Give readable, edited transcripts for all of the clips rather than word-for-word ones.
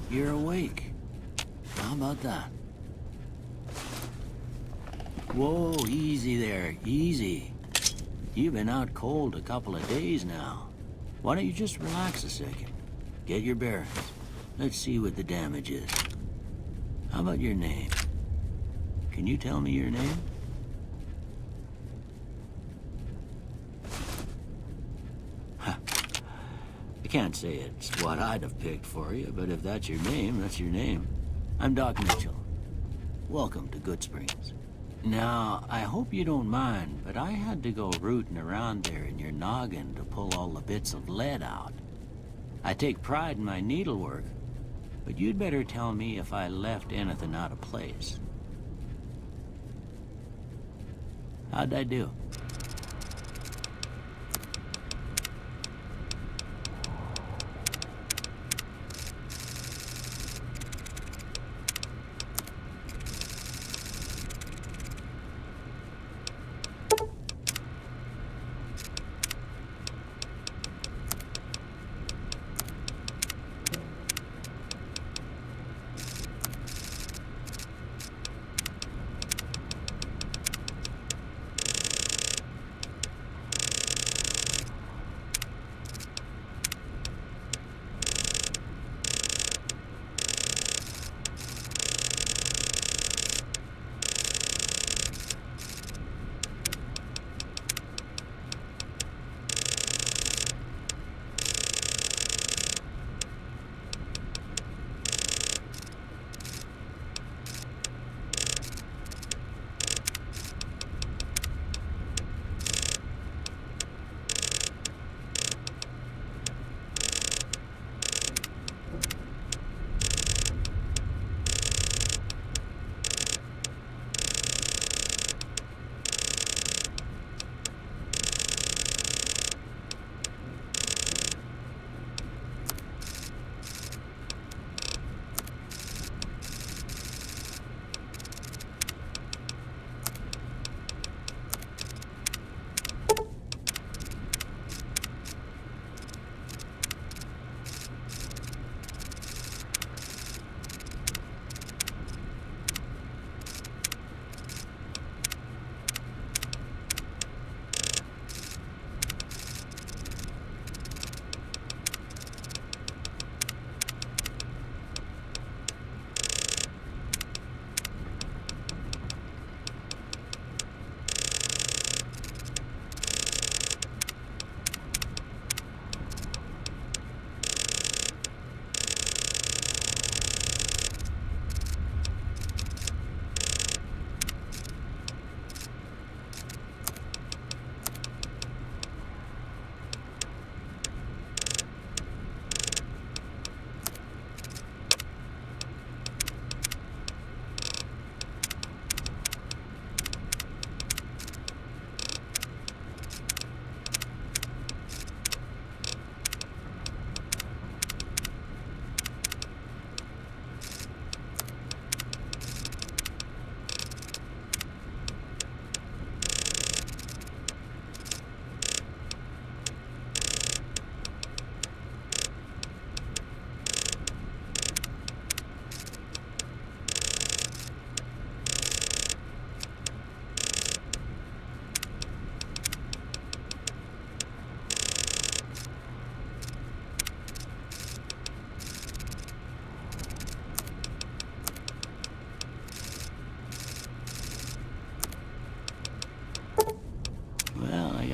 You're awake. How about that? Whoa, easy there, easy. You've been out cold a couple of days now. Why don't you just relax a second? Get your bearings. Let's see what the damage is. How about your name? Can you tell me your name? I can't say it's what I'd have picked for you, but if that's your name, that's your name. I'm Doc Mitchell. Welcome to Goodsprings. Now, I hope you don't mind, but I had to go rooting around there in your noggin to pull all the bits of lead out. I take pride in my needlework, but you'd better tell me if I left anything out of place. How'd I do?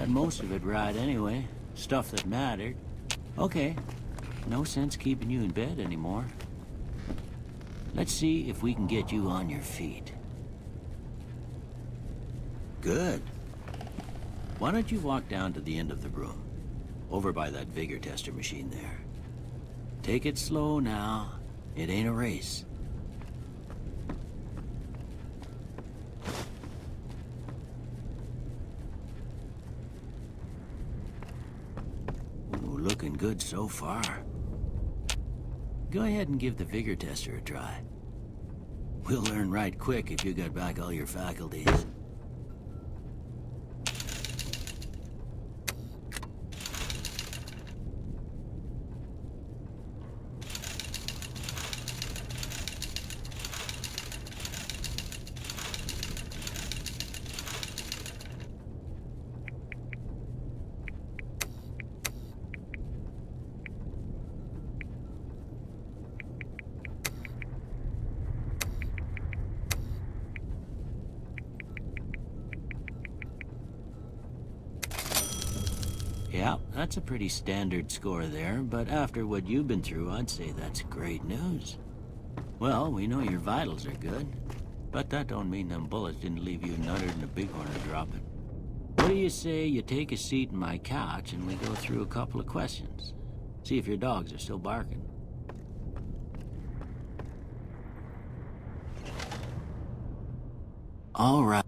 Most of it right anyway. Stuff that mattered. Okay. No sense keeping you in bed anymore. Let's see if we can get you on your feet. Good. Why don't you walk down to the end of the room? Over by that vigor tester machine there. Take it slow now. It ain't a race. Looking good so far. Go ahead and give the vigor tester a try. We'll learn right quick if you got back all your faculties. that's a pretty standard score there, but after what you've been through, I'd say that's great news. Well, we know your vitals are good, but that don't mean them bullets didn't leave you nuttered and a bighorn are dropping. What do you say you take a seat in my couch and we go through a couple of questions? See if your dogs are still barking. All right.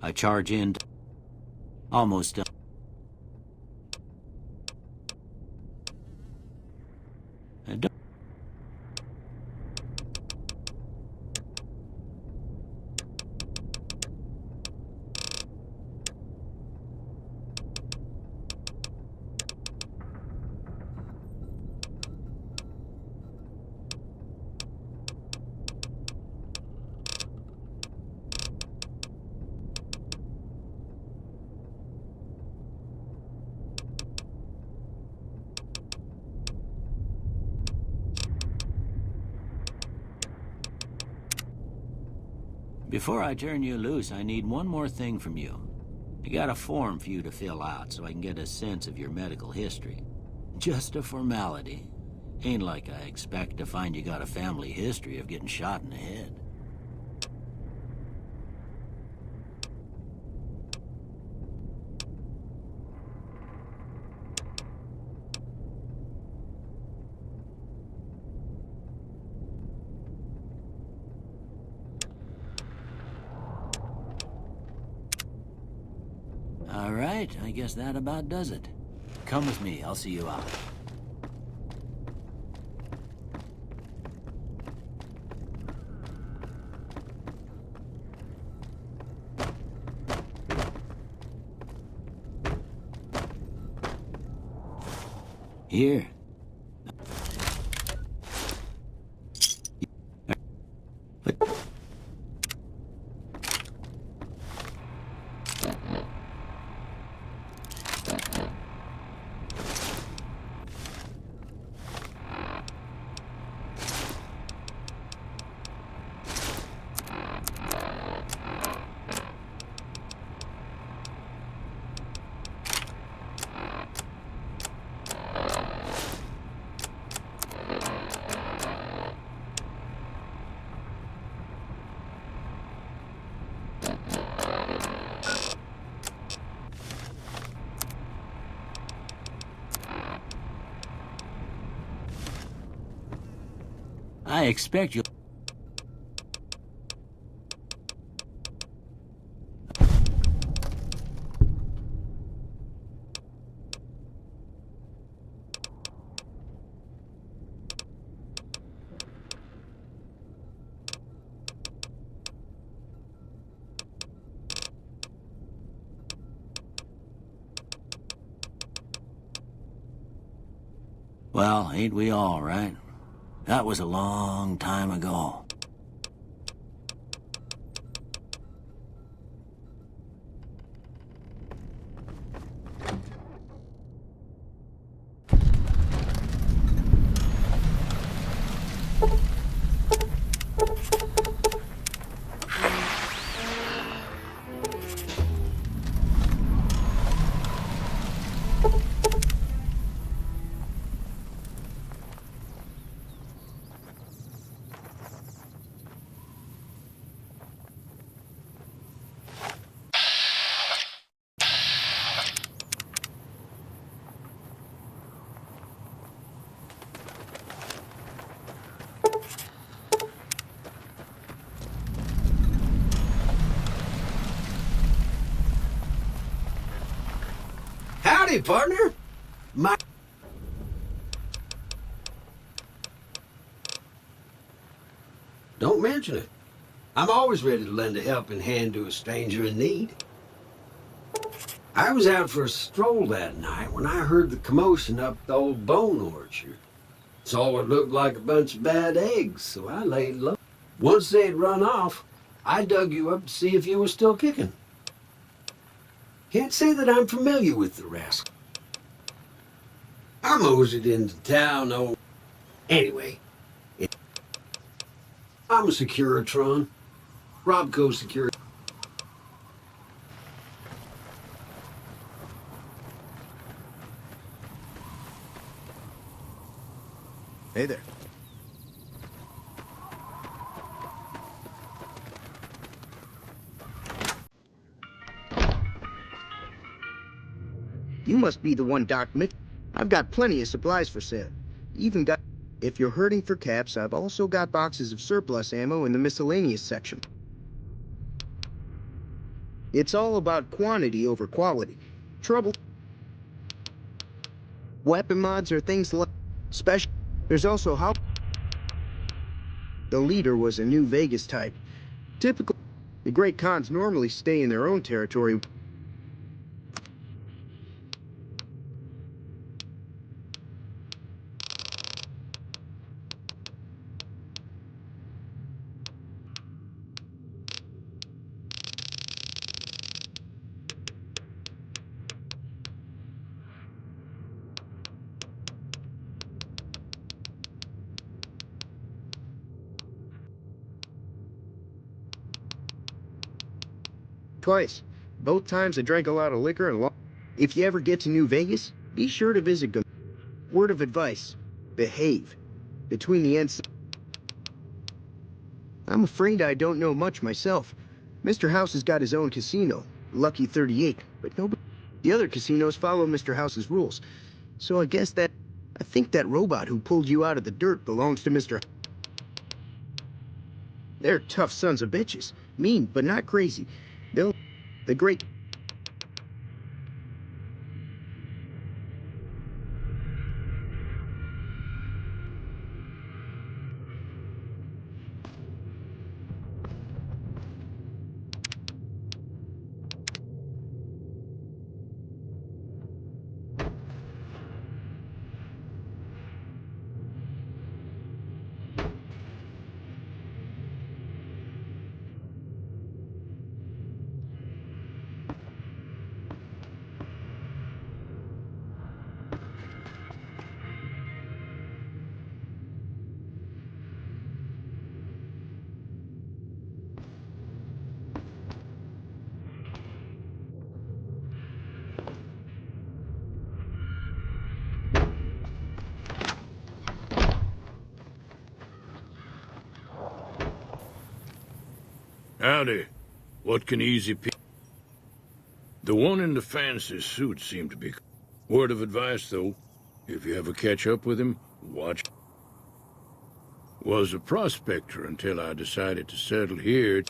I charge in. Almost done. Before I turn you loose, I need one more thing from you. I got a form for you to fill out so I can get a sense of your medical history. Just a formality. Ain't like I expect to find you got a family history of getting shot in the head. All right, I guess that about does it. Come with me, I'll see you out. Here. I expect you. Well, ain't we all, right? That was a long time ago. Howdy, partner. Don't mention it. I'm always ready to lend a helping hand to a stranger in need. I was out for a stroll that night when I heard the commotion up the old bone orchard. Saw what looked like a bunch of bad eggs, so I laid low. Once they'd run off, I dug you up to see if you were still kicking. Can't say that I'm familiar with the rascal. I moseyed into town, oh... Anyway, I'm a Securitron. Robco Security. Hey there. You must be the one Doc Mitch. I've got plenty of supplies for sale. Even got... If you're hurting for caps, I've also got boxes of surplus ammo in the miscellaneous section. It's all about quantity over quality. Trouble. Weapon mods are things like... Special... There's also how... The leader was a New Vegas type. Typical... The Great Khans normally stay in their own territory. Twice. Both times I drank a lot of liquor and If you ever get to New Vegas, be sure to visit Gun. Word of advice. Behave. Between the ends... I'm afraid I don't know much myself. Mr. House has got his own casino, Lucky 38, but nobody... The other casinos follow Mr. House's rules. So I think that robot who pulled you out of the dirt belongs to Mr. They're tough sons of bitches. Mean, but not crazy. The great... Howdy. What can easy people... The one in the fancy suit seemed to be... Word of advice, though. If you ever catch up with him, watch... Was a prospector until I decided to settle here.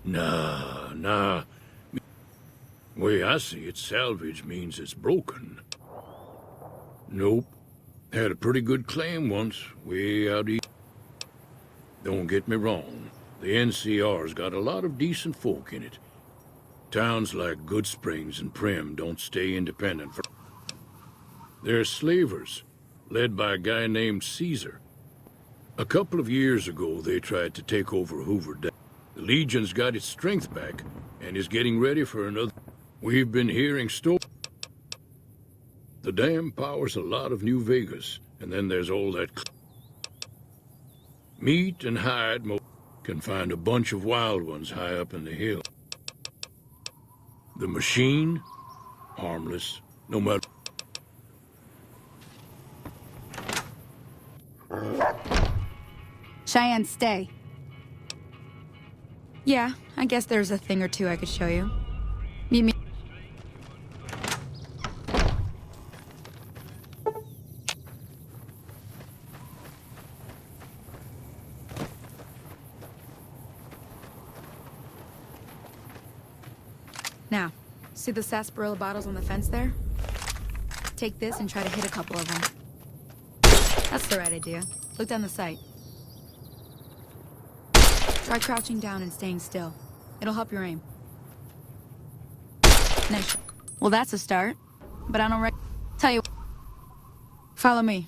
Nah. Way I see it, salvage means it's broken. Nope. Had a pretty good claim once, way out east. Don't get me wrong, the NCR's got a lot of decent folk in it. Towns like Goodsprings and Primm don't stay independent for... They're slavers, led by a guy named Caesar. A couple of years ago, they tried to take over Hoover Dam. The Legion's got its strength back, and is getting ready for another... We've been hearing stories. The dam powers a lot of New Vegas, and then there's all that... Meat and hide can find a bunch of wild ones high up in the hill. The machine, harmless, no matter... Cheyenne, stay. Yeah, I guess there's a thing or two I could show you. Meet me. Now, see the sarsaparilla bottles on the fence there? Take this and try to hit a couple of them. That's the right idea. Look down the sight. Try crouching down and staying still. It'll help your aim. Nice. Well, that's a start. But I don't tell you. Follow me.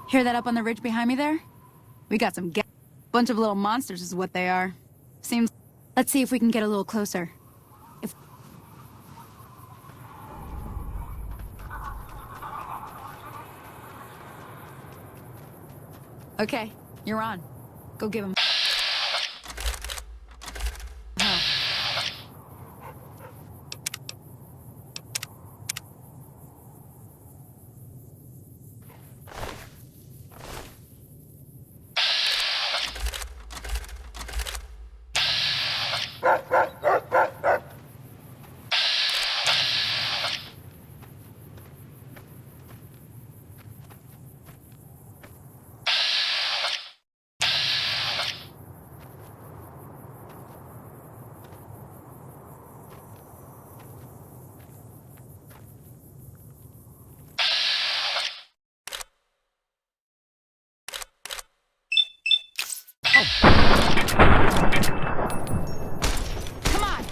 Hear that up on the ridge behind me there? We got some bunch of little monsters is what they are. Seems... Let's see if we can get a little closer. If... Okay, you're on. Go give him... Come on!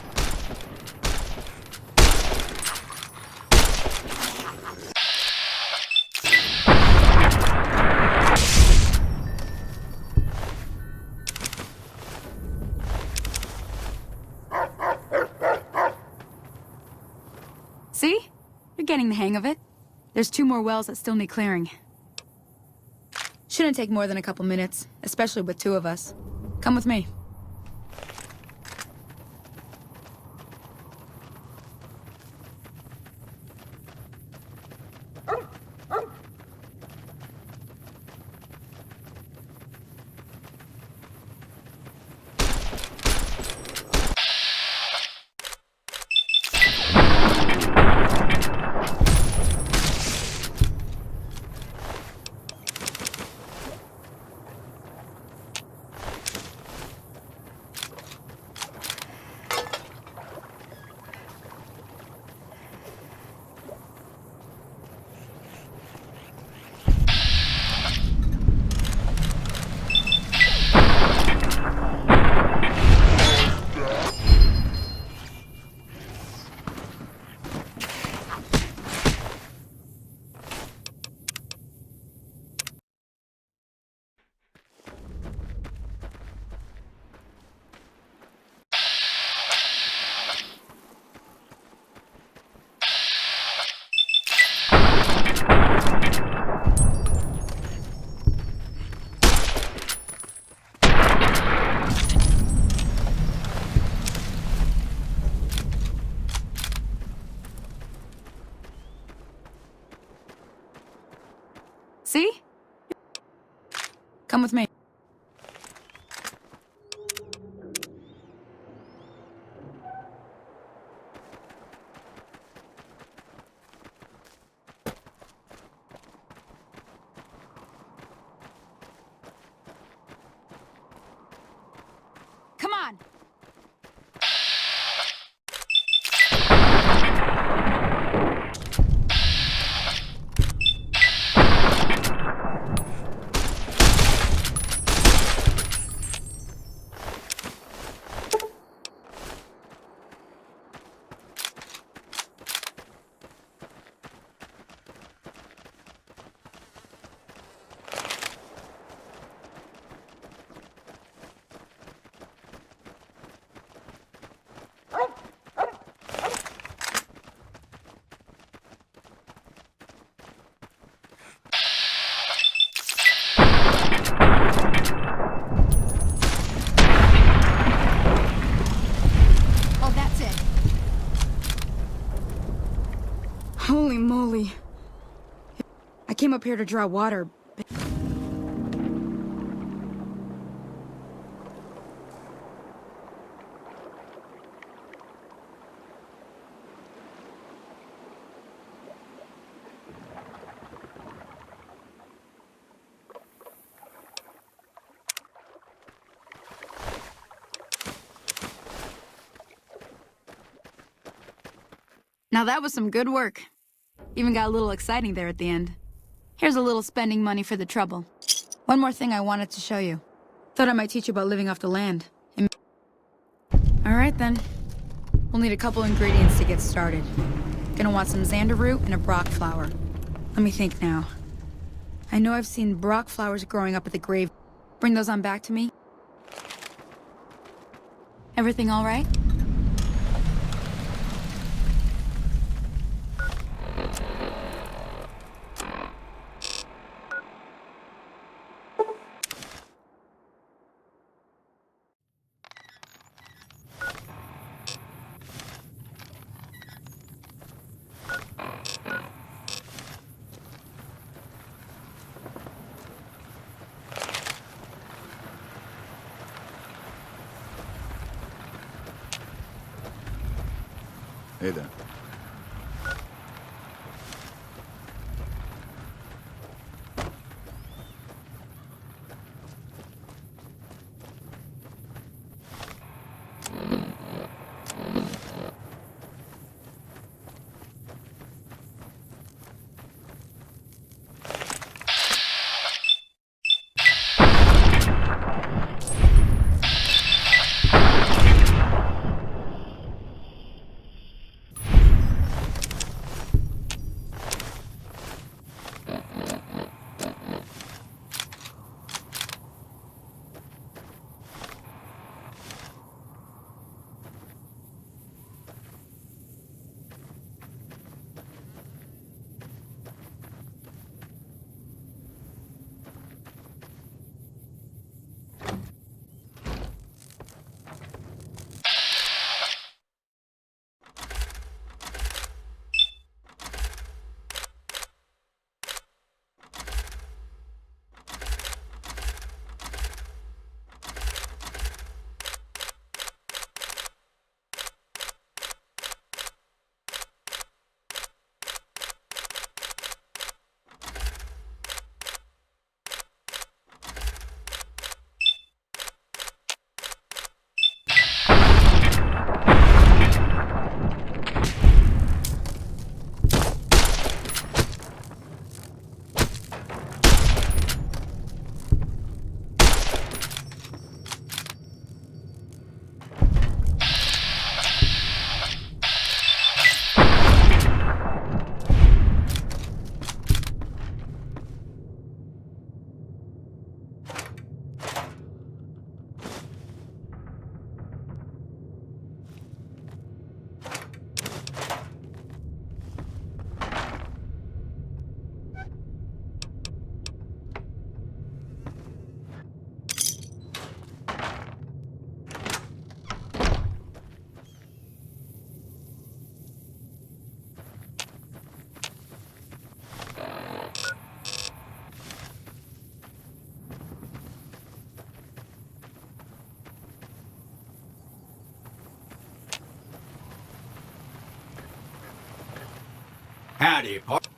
See? You're getting the hang of it. There's 2 more wells that still need clearing. Shouldn't take more than a couple minutes, especially with 2 of us. Come with me. See? Come with me. Come on! Holy moly. I came up here to draw water. Now that was some good work. Even got a little exciting there at the end. Here's a little spending money for the trouble. One more thing I wanted to show you. Thought I might teach you about living off the land. Alright then. We'll need a couple ingredients to get started. Gonna want some xander root and a brock flower. Let me think now. I know I've seen brock flowers growing up at the grave. Bring those on back to me. Everything all right? Hey there. Howdy, partner.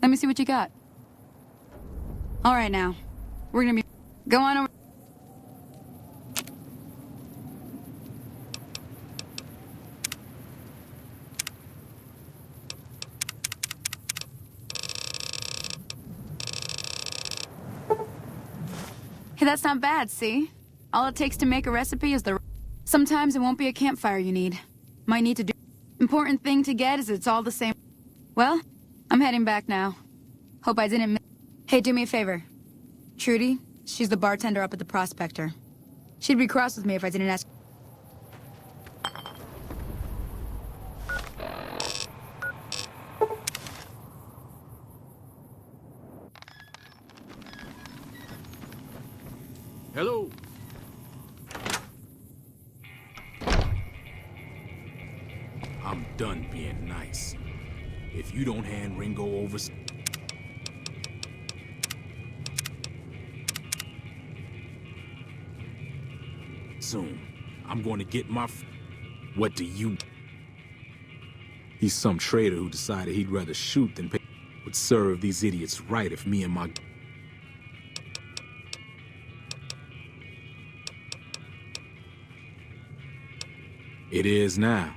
Let me see what you got. All right, now. We're gonna be... Go on over... Hey, that's not bad, see? All it takes to make a recipe is the... Sometimes it won't be a campfire you need. Might need to do... Important thing to get is it's all the same... Well, I'm heading back now. Hope I didn't... Hey, do me a favor. Trudy, she's the bartender up at the Prospector. She'd be cross with me if I didn't ask... Hello. I'm done being nice. If you don't hand Ringo over... Soon, I'm going to get my... What do you... He's some traitor who decided he'd rather shoot than pay... Would serve these idiots right if me and my... It is now.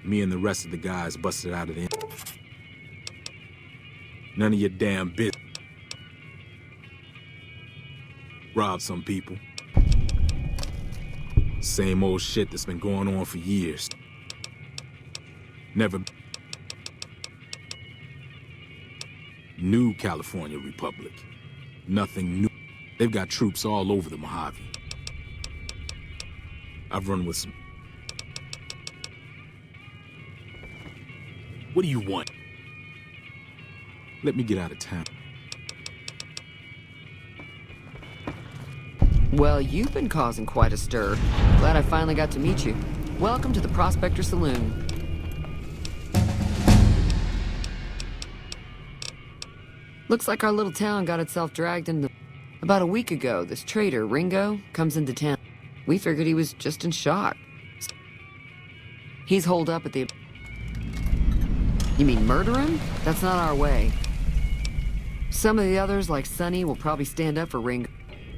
Me and the rest of the guys busted out of the... None of your damn business. Robbed some people. Same old shit that's been going on for years. Never... New California Republic. Nothing new. They've got troops all over the Mojave. I've run with some... What do you want? Let me get out of town. Well, you've been causing quite a stir. Glad I finally got to meet you. Welcome to the Prospector Saloon. Looks like our little town got itself dragged into... About a week ago, this traitor, Ringo, comes into town. We figured he was just in shock. He's holed up at the... You mean murder him? That's not our way. Some of the others, like Sonny, will probably stand up for Ringo.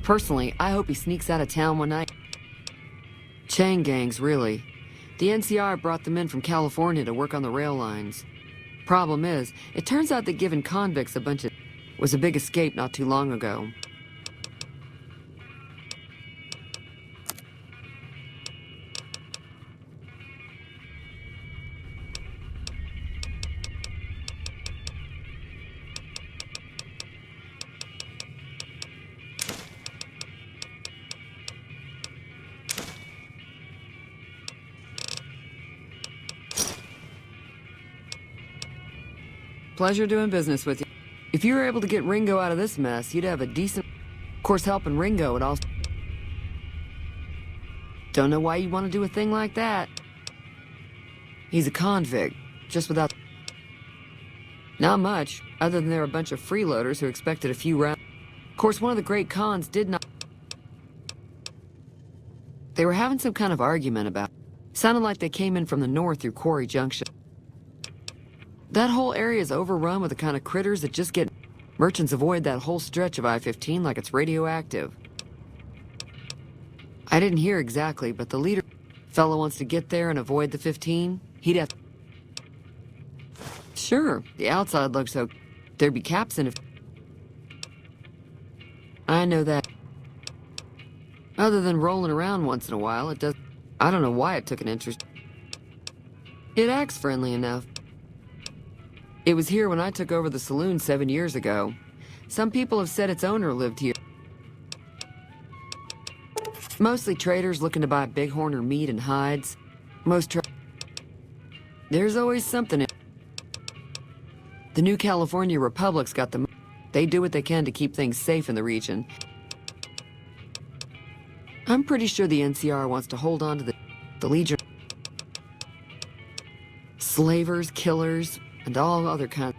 Personally, I hope he sneaks out of town one night. Chain gangs, really. The NCR brought them in from California to work on the rail lines. Problem is, it turns out that giving convicts a bunch of... was a big escape not too long ago. Pleasure doing business with you. If you were able to get Ringo out of this mess, you'd have a decent... Of course, helping Ringo would also... Don't know why you want to do a thing like that. He's a convict, just without... Not much, other than they're a bunch of freeloaders who expected a few rounds. Of course, one of the great cons did not... They were having some kind of argument about... Sounded like they came in from the north through Quarry Junction. That whole area is overrun with the kind of critters that just get... Merchants avoid that whole stretch of I-15 like it's radioactive. I didn't hear exactly, but the leader... Fellow wants to get there and avoid the 15. He'd have... Sure, the outside looks so... There'd be caps in it. I know that. Other than rolling around once in a while, it does... I don't know why it took an interest. It acts friendly enough. It was here when I took over the saloon 7 years ago. Some people have said its owner lived here. Mostly traders looking to buy bighorn or meat and hides. There's always something in... The New California Republic's got the... They do what they can to keep things safe in the region. I'm pretty sure the NCR wants to hold on to the Legion. Slavers, killers... and all other kinds.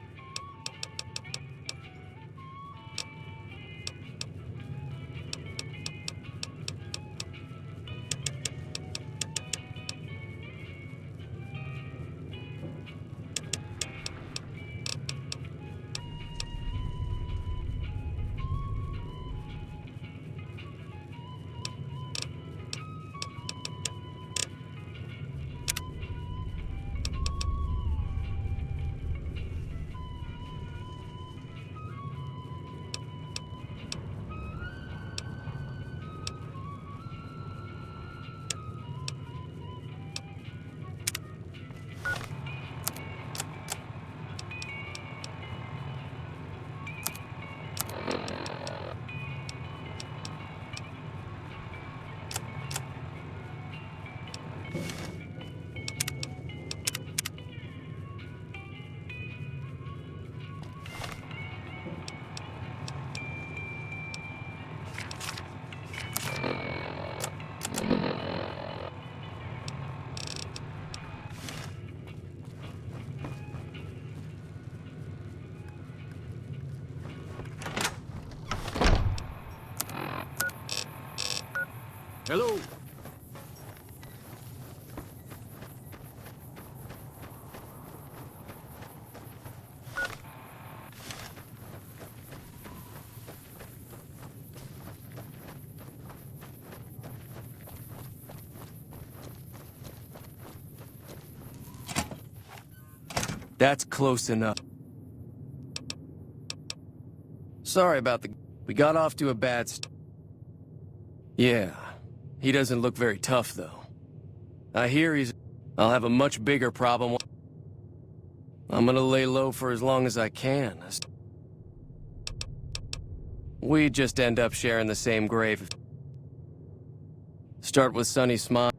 Hello. That's close enough. Sorry about the... We got off to a bad Yeah. He doesn't look very tough, though. I hear he's... I'll have a much bigger problem. I'm gonna lay low for as long as I can. We just end up sharing the same grave. Start with Sonny Smile.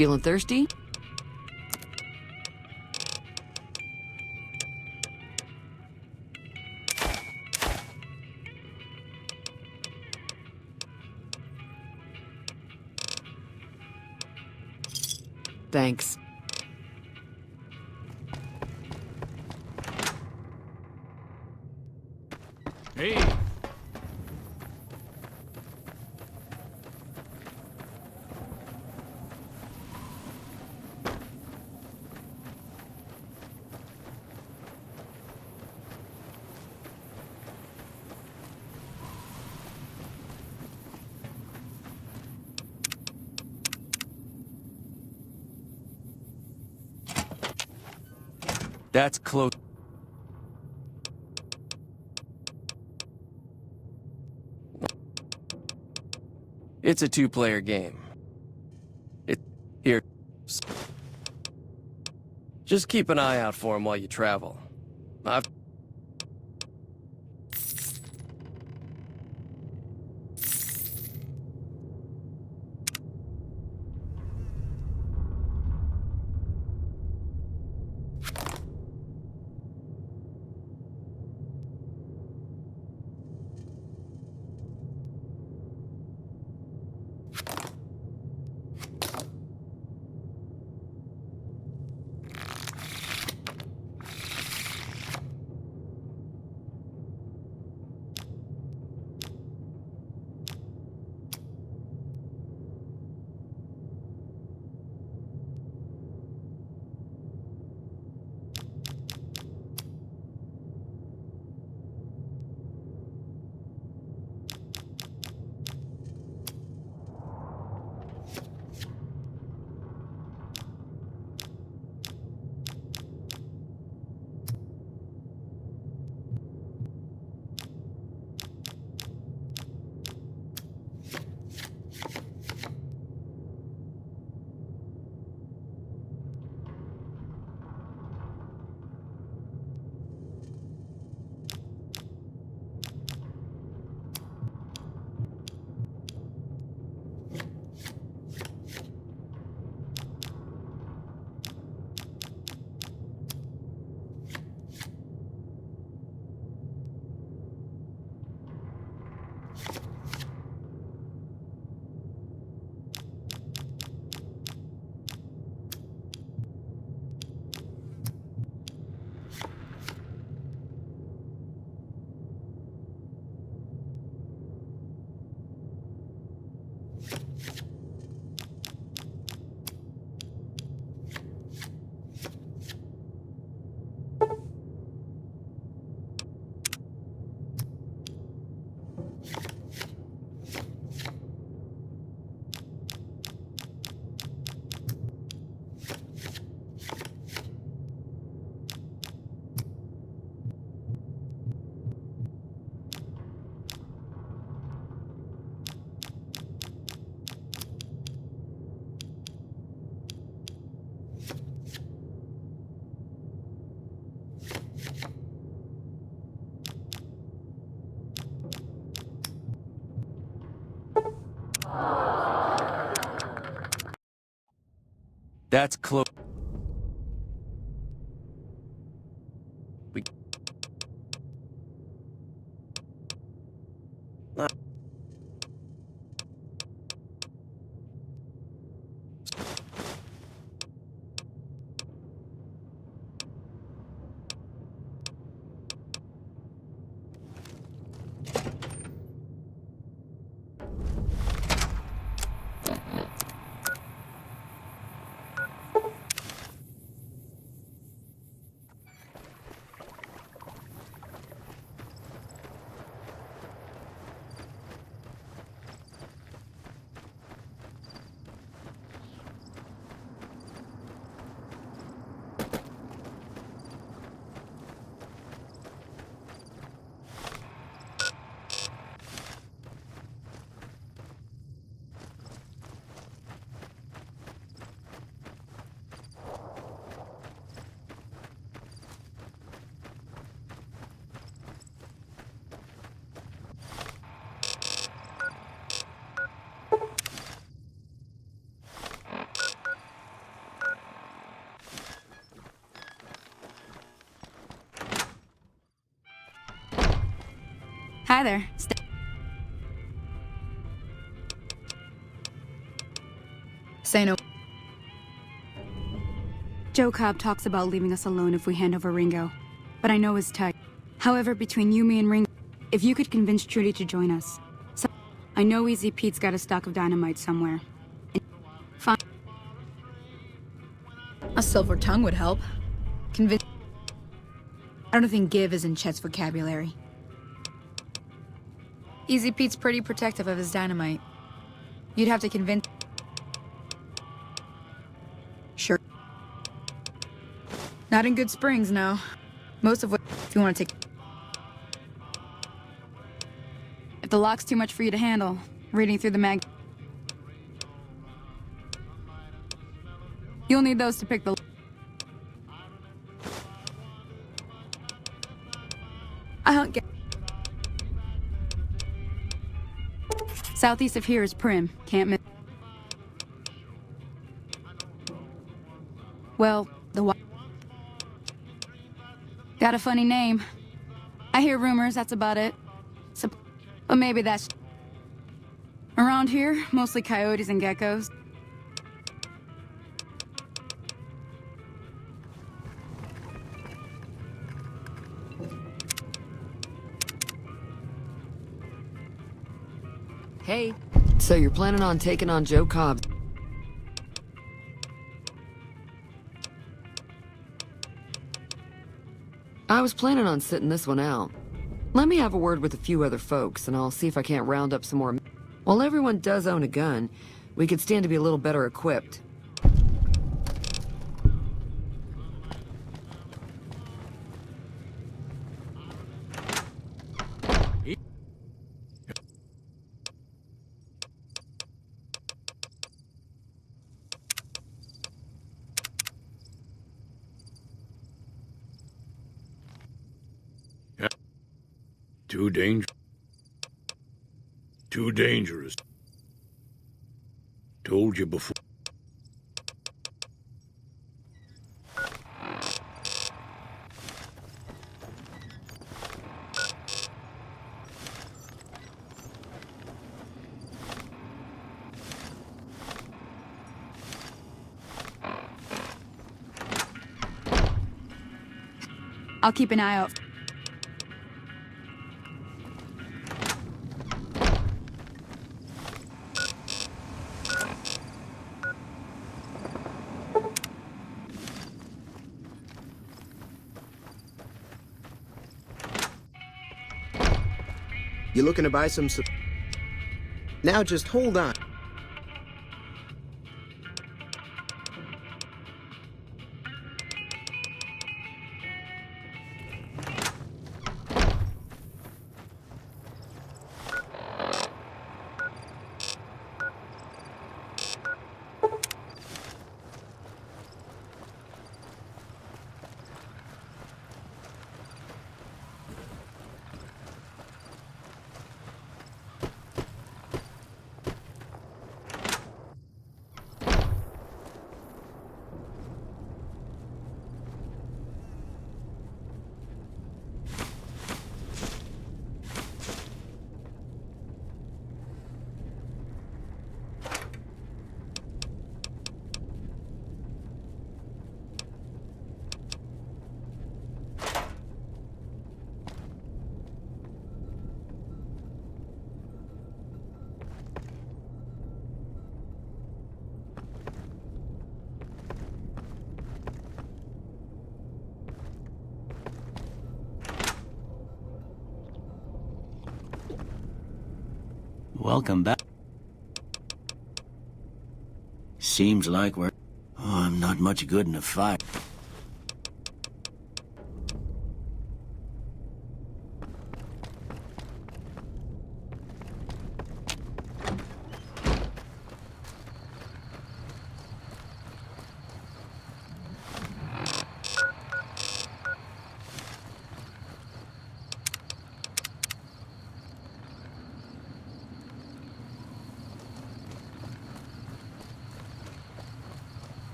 Feeling thirsty? Thanks. Hey. That's close. It's a two-player game. Here. Just keep an eye out for him while you travel. I've... That's close. Hi there. Say no. Joe Cobb talks about leaving us alone if we hand over Ringo, but I know it's tight. However, between you, me, and Ringo, if you could convince Trudy to join us. So, I know Easy Pete's got a stock of dynamite somewhere. Fine. A silver tongue would help. Convince. I don't think give is in Chet's vocabulary. Easy Pete's pretty protective of his dynamite. You'd have to convince. Sure. Not in Good Springs, no. Most of what, if you want to take. If the lock's too much for you to handle, reading through the mag. You'll need those to pick the. I don't get. Southeast of here is Prim. Can't miss. Well, the. Got a funny name. I hear rumors, that's about it. So, but maybe that's. Around here, mostly coyotes and geckos. Hey, so you're planning on taking on Joe Cobb? I was planning on sitting this one out. Let me have a word with a few other folks, and I'll see if I can't round up some more. While everyone does own a gun, we could stand to be a little better equipped. Too dangerous. Told you before. I'll keep an eye out. You looking to buy some Now just hold on. Welcome back. Seems like we're... Oh, I'm not much good in a fight.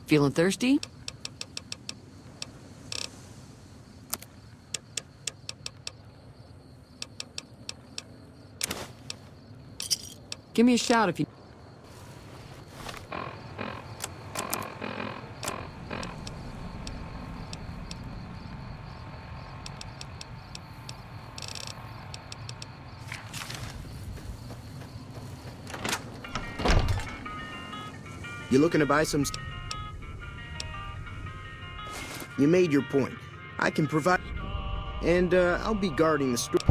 Feeling thirsty? Give me a shout if you... You looking to buy some... You made your point. I can provide... And, I'll be guarding the store.